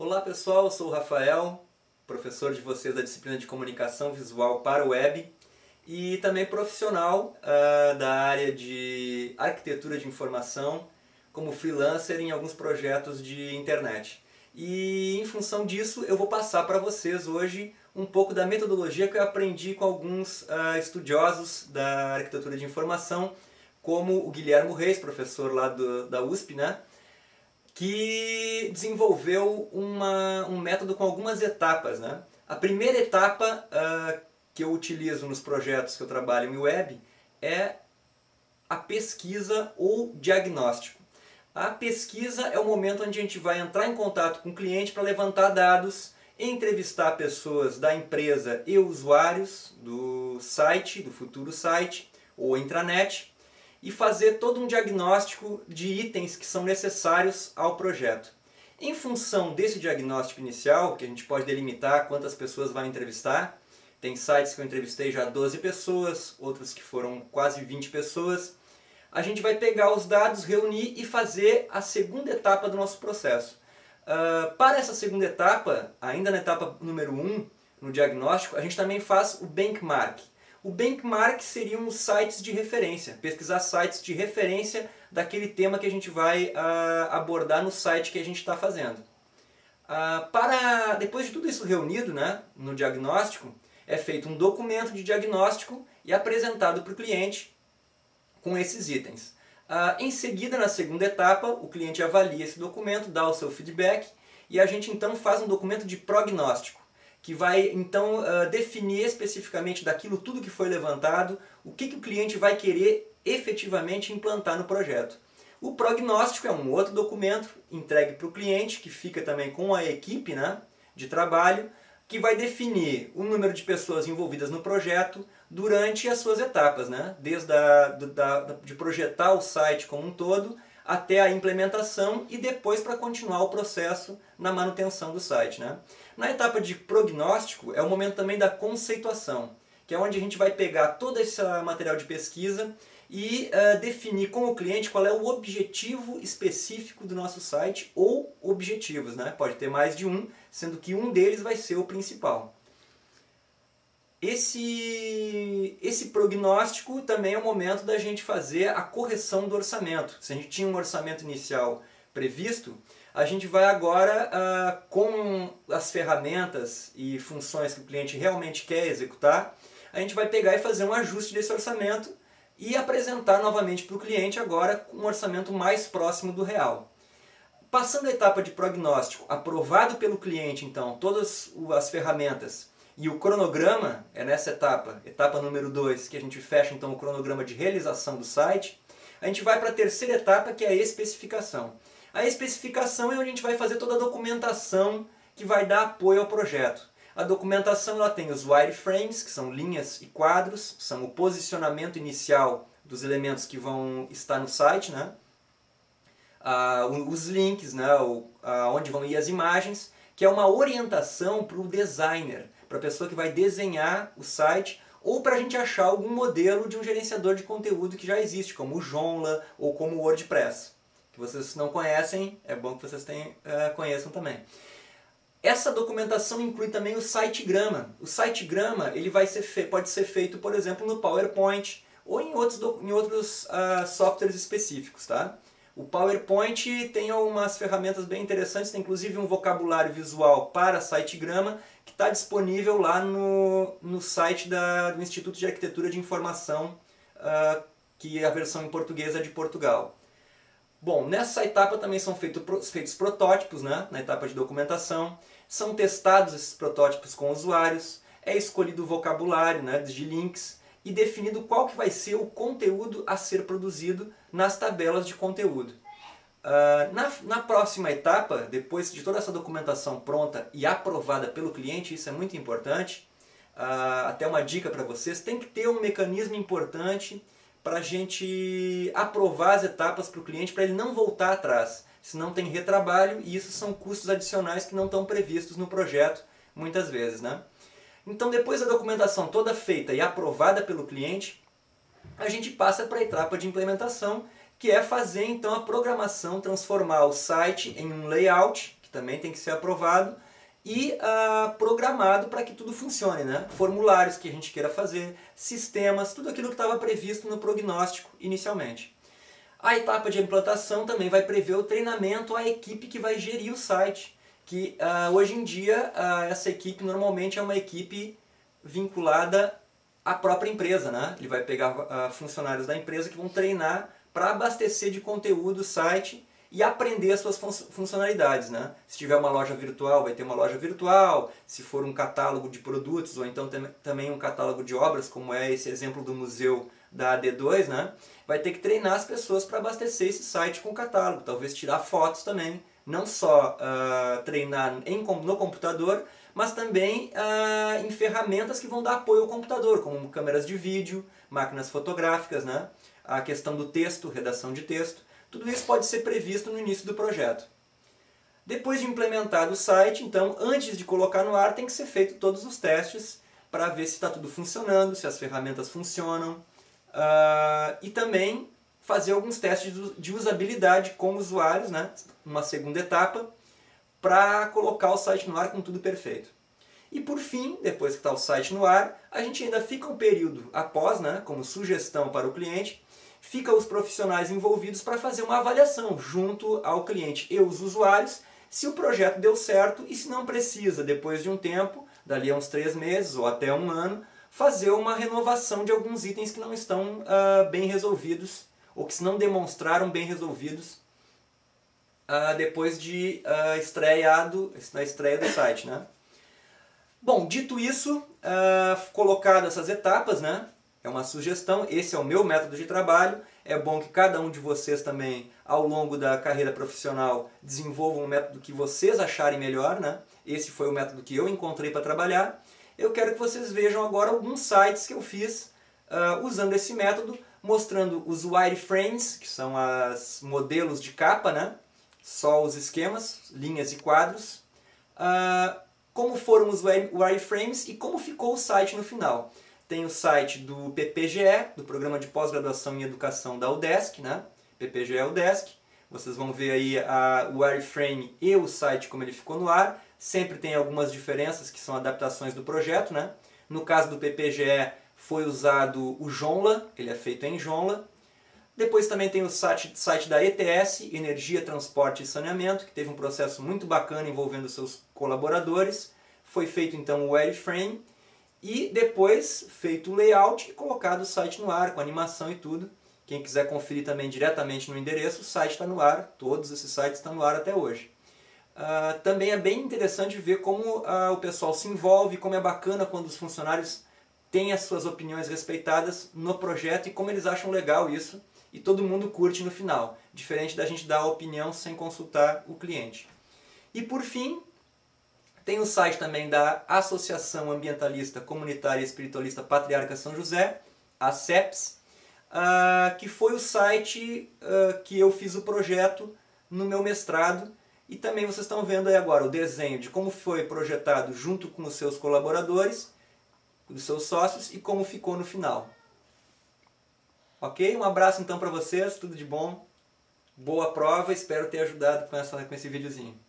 Olá pessoal, eu sou o Rafael, professor de vocês da disciplina de Comunicação Visual para Web e também profissional da área de arquitetura de informação como freelancer em alguns projetos de internet. E em função disso eu vou passar para vocês hoje um pouco da metodologia que eu aprendi com alguns estudiosos da arquitetura de informação, como o Guilhermo Reis, professor lá da USP, né? Que desenvolveu um método com algumas etapas, né? A primeira etapa que eu utilizo nos projetos que eu trabalho em web é a pesquisa ou diagnóstico. A pesquisa é o momento onde a gente vai entrar em contato com o cliente para levantar dados, entrevistar pessoas da empresa e usuários do site, do futuro site ou intranet, e fazer todo um diagnóstico de itens que são necessários ao projeto. Em função desse diagnóstico inicial, que a gente pode delimitar quantas pessoas vai entrevistar, tem sites que eu entrevistei já 12 pessoas, outros que foram quase 20 pessoas, a gente vai pegar os dados, reunir e fazer a segunda etapa do nosso processo. Para essa segunda etapa, ainda na etapa número 1, no diagnóstico, a gente também faz o benchmark. O benchmark seriam os sites de referência, pesquisar sites de referência daquele tema que a gente vai abordar no site que a gente está fazendo. Depois de tudo isso reunido, né, no diagnóstico, é feito um documento de diagnóstico e apresentado para o cliente com esses itens. Em seguida, na segunda etapa, o cliente avalia esse documento, dá o seu feedback e a gente então faz um documento de prognóstico, que vai então definir especificamente daquilo tudo que foi levantado, o que o cliente vai querer efetivamente implantar no projeto. O prognóstico é um outro documento entregue para o cliente, que fica também com a equipe, né, de trabalho, que vai definir o número de pessoas envolvidas no projeto durante as suas etapas, né, desde de projetar o site como um todo até a implementação e depois para continuar o processo na manutenção do site, né? Na etapa de prognóstico é o momento também da conceituação, que é onde a gente vai pegar todo esse material de pesquisa e definir com o cliente qual é o objetivo específico do nosso site, ou objetivos, né? Pode ter mais de um, sendo que um deles vai ser o principal. Esse prognóstico também é o momento da gente fazer a correção do orçamento. Se a gente tinha um orçamento inicial previsto, a gente vai agora, com as ferramentas e funções que o cliente realmente quer executar, a gente vai pegar e fazer um ajuste desse orçamento e apresentar novamente para o cliente agora com um orçamento mais próximo do real. Passando a etapa de prognóstico, aprovado pelo cliente então todas as ferramentas e o cronograma, é nessa etapa número 2, que a gente fecha então o cronograma de realização do site, a gente vai para a terceira etapa, que é a especificação. A especificação é onde a gente vai fazer toda a documentação que vai dar apoio ao projeto. A documentação ela tem os wireframes, que são linhas e quadros, são o posicionamento inicial dos elementos que vão estar no site, né? Os links, né? Onde vão ir as imagens, que é uma orientação para o designer, para a pessoa que vai desenhar o site, ou para a gente achar algum modelo de um gerenciador de conteúdo que já existe, como o Joomla ou como o WordPress. Que vocês não conhecem, é bom que vocês conheçam também. Essa documentação inclui também o SiteGrama. O SiteGrama ele pode ser feito, por exemplo, no PowerPoint ou em outros softwares específicos, tá? O PowerPoint tem algumas ferramentas bem interessantes, tem inclusive um vocabulário visual para SiteGrama que está disponível lá no site do Instituto de Arquitetura de Informação, que é a versão em português é de Portugal. Bom, nessa etapa também são feitos protótipos, né, na etapa de documentação, são testados esses protótipos com usuários, é escolhido o vocabulário, né, de links, e definido qual que vai ser o conteúdo a ser produzido nas tabelas de conteúdo. Na próxima etapa, depois de toda essa documentação pronta e aprovada pelo cliente, isso é muito importante, até uma dica para vocês, tem que ter um mecanismo importante para a gente aprovar as etapas para o cliente, para ele não voltar atrás, senão tem retrabalho e isso são custos adicionais que não estão previstos no projeto, muitas vezes, né? Então, depois da documentação toda feita e aprovada pelo cliente, a gente passa para a etapa de implementação, que é fazer então a programação, transformar o site em um layout, que também tem que ser aprovado, e programado para que tudo funcione, né? Formulários que a gente queira fazer, sistemas, tudo aquilo que estava previsto no prognóstico inicialmente. A etapa de implantação também vai prever o treinamento à equipe que vai gerir o site, que hoje em dia essa equipe normalmente é uma equipe vinculada à própria empresa, né? Ele vai pegar funcionários da empresa que vão treinar para abastecer de conteúdo o site e aprender as suas funcionalidades, né? Se tiver uma loja virtual, vai ter uma loja virtual. Se for um catálogo de produtos, ou então também um catálogo de obras, como é esse exemplo do museu da AD2, né? Vai ter que treinar as pessoas para abastecer esse site com o catálogo. Talvez tirar fotos também. Não só treinar no computador, mas também em ferramentas que vão dar apoio ao computador, como câmeras de vídeo, máquinas fotográficas, né? A questão do texto, redação de texto. Tudo isso pode ser previsto no início do projeto. Depois de implementado o site, então, antes de colocar no ar, tem que ser feito todos os testes para ver se está tudo funcionando, se as ferramentas funcionam, e também fazer alguns testes de usabilidade com usuários, né? Uma segunda etapa, para colocar o site no ar com tudo perfeito. E por fim, depois que está o site no ar, a gente ainda fica um período após, né, como sugestão para o cliente, fica os profissionais envolvidos para fazer uma avaliação junto ao cliente e os usuários, se o projeto deu certo e se não precisa, depois de um tempo, dali a uns 3 meses ou até um ano, fazer uma renovação de alguns itens que não estão bem resolvidos ou que se não demonstraram bem resolvidos depois de na estreia do site, né? Bom, dito isso, colocado essas etapas, né? É uma sugestão, esse é o meu método de trabalho. É bom que cada um de vocês também, ao longo da carreira profissional, desenvolvam um método que vocês acharem melhor, né? Esse foi o método que eu encontrei para trabalhar. Eu quero que vocês vejam agora alguns sites que eu fiz usando esse método, mostrando os wireframes, que são os modelos de capa, né? Só os esquemas, linhas e quadros, como foram os wireframes e como ficou o site no final. Tem o site do PPGE, do Programa de Pós-Graduação em Educação da UDESC, né? PPGE UDESC. Vocês vão ver aí o wireframe e o site como ele ficou no ar. Sempre tem algumas diferenças que são adaptações do projeto, né? No caso do PPGE foi usado o Joomla, ele é feito em Joomla. Depois também tem o site da ETS, Energia, Transporte e Saneamento, que teve um processo muito bacana envolvendo seus colaboradores. Foi feito então o wireframe e depois feito o layout e colocado o site no ar, com animação e tudo. Quem quiser conferir também diretamente no endereço, o site está no ar, todos esses sites estão no ar até hoje. Também é bem interessante ver como o pessoal se envolve, como é bacana quando os funcionários têm as suas opiniões respeitadas no projeto e como eles acham legal isso. E todo mundo curte no final, diferente da gente dar a opinião sem consultar o cliente. E por fim, tem o site também da Associação Ambientalista Comunitária e Espiritualista Patriarca São José, a ACEPS, que foi o site que eu fiz o projeto no meu mestrado. E também vocês estão vendo aí agora o desenho de como foi projetado junto com os seus colaboradores, os seus sócios, e como ficou no final. Ok? Um abraço então para vocês, tudo de bom, boa prova, espero ter ajudado com esse videozinho.